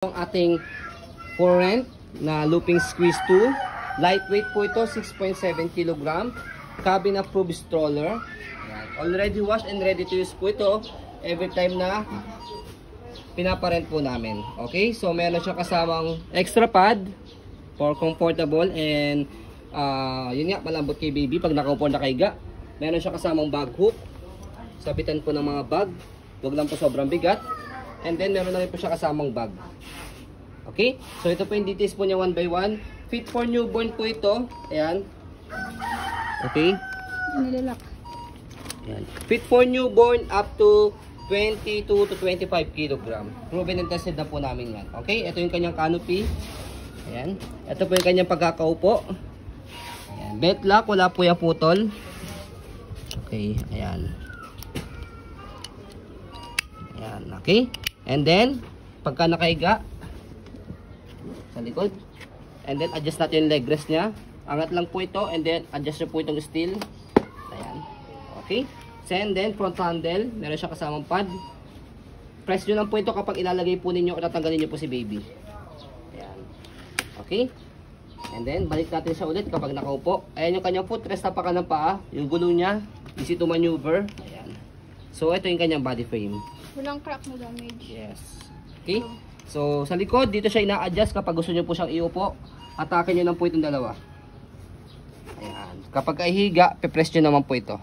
Ang ating current na looping squeeze 2. Lightweight po ito, 6.7 kg. Cabin approved stroller. Already washed and ready to use po ito every time na pinaparent po namin. Okay, so meron siya kasamang extra pad for comfortable and yun nga, malambot kay baby pag nakaupo na kaiga. Meron siya kasamang bag hook. Sabitan po ng mga bag. Huwag lang po sobrang bigat. And then meron na rin po siya kasamang bag. Okay? So ito po yung details po niya 1 by 1. Fit for newborn po ito. Ayan. Okay? Nilalak. Ayan. Fit for newborn up to 22 to 25 kg. Proven and tested na po namin yan. Okay? Ito yung kanyang canopy. Ayan. Ito po yung kanyang pagkakaupo. Ayan. Belt lock. Wala po yung putol. Okay. Ayan. Ayan. Okay? And then, pagka nakaiga, sa likod. And then, adjust natin yung leg rest niya. Angat lang po ito. And then, adjust nyo po itong steel. Ayan. Okay? So, and then, front handle. Meron siya kasamang pad. Press nyo lang po ito kapag ilalagay po ninyo o tatanggalin nyo po si baby. Ayan. Okay? And then, balik natin siya ulit kapag nakaupo. Ayan yung kanyang footrest. Tapakan ng paa. Yung gulo niya. Easy to maneuver. Ayan. So, ito yung kanyang body frame. Walang crack na damage. Yes. Okay? So, sa likod, dito siya ina-adjust kapag gusto nyo po siyang iupo. Atakin nyo lang po itong dalawa. Ayan. Kapag higa, pe-press nyo naman po ito.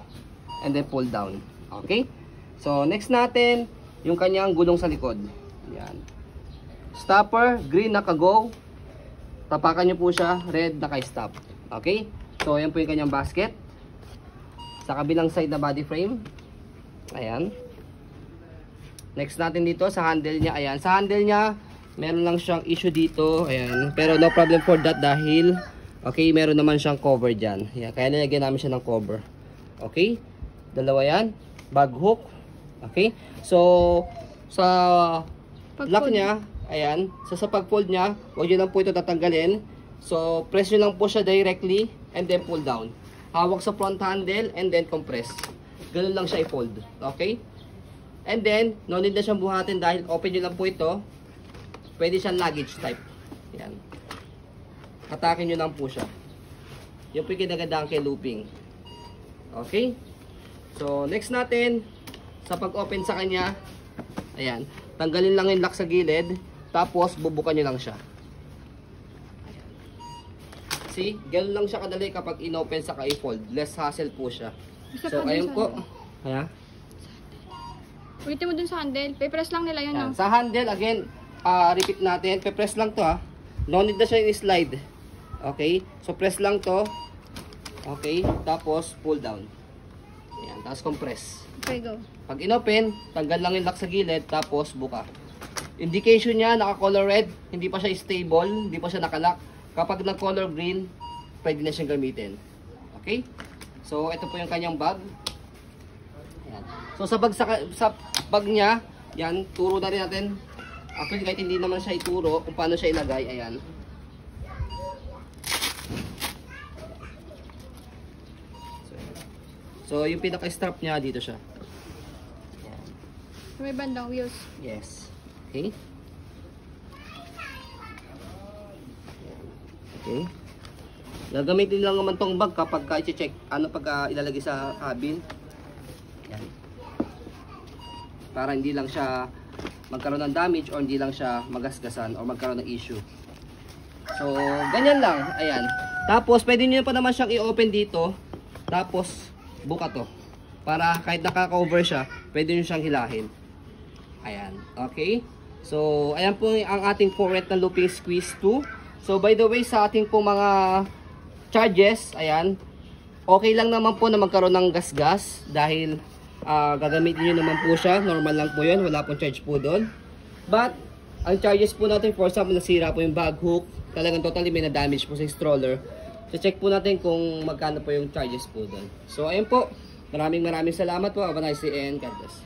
And then pull down. Okay? So, next natin, yung kanyang gulong sa likod. Ayan. Stopper, green naka-go. Tapakan nyo po siya, red naka-stop. Okay? So, ayan po yung kanyang basket. Sa kabilang side na body frame. Ayan. Next natin dito sa handle niya. Ayan. Sa handle niya, meron lang siyang issue dito. Ayan. Pero no problem for that dahil, okay, meron naman siyang cover dyan. Ayan. Kaya nilagyan namin siya ng cover. Okay. Dalawa yan. Bag hook. Okay. So, sa lock niya, ayan. So, sa pag-fold niya, huwag nyo lang po ito tatanggalin. So, press nyo lang po siya directly and then pull down. Hawak sa front handle and then compress. Ganun lang siya i-fold. Okay. And then, no need na siyang buhatin dahil open nyo lang po ito. Pwede siyang luggage type. Yan. Atakin nyo lang po siya. Yung po yung kinagandaan kay looping. Okay? So, next natin, sa pag-open sa kanya, ayan, tanggalin lang yung lock sa gilid, tapos bubukan nyo lang siya. Ayan. See? Ganun lang siya kadali kapag in-open sa ka-fold. Less hassle po siya. So, ayun po. Ayan. Ulitin mo dun sa handle. Pe-press lang nila yun. Yan. Sa handle, again, repeat natin. Pe-press lang to ha. No need na siya i-slide. Okay? So, press lang to. Okay? Tapos, pull down. Ayan. Tapos, compress. Okay, go. Pag inopen, tanggal lang yung lock sa gilid. Tapos, buka. Indication niya, naka-color red. Hindi pa siya stable. Hindi pa siya nakalock. Kapag nag-color green, pwede na siyang gamitin. Okay? So, ito po yung kanyang bag. Ayan. So, sa bag niya, yan, turo na rin natin. Actually, kahit hindi naman siya ituro kung paano siya ilagay, ayan. So, yung pinaka-strap niya, dito siya. Ayan. May bandang wheels. Yes. Okay. Okay. Gagamitin lang naman tong bag kapag i-check, pag ilalagay sa cabin. Yan. Para hindi lang siya magkaroon ng damage or hindi lang siya magasgasan or magkaroon ng issue. So, ganyan lang. Ayan. Tapos, pwede nyo pa naman siyang i-open dito. Tapos, buka to. Para kahit naka-cover siya, pwede nyo siyang hilahin. Ayan. Okay? So, ayan po ang ating current na looping squeeze 2. So, by the way, sa ating po mga charges, ayan, okay lang naman po na magkaroon ng gas-gas dahil gagamitin nyo naman po siya. Normal lang po yun. Wala pong charge po doon. But, ang charges po natin, for example, nasira po yung bag hook. Talagang totally may na-damage po sa stroller. So, check po natin kung magkano po yung charges po doon. So, ayun po. Maraming salamat po. Have a nice day and God bless.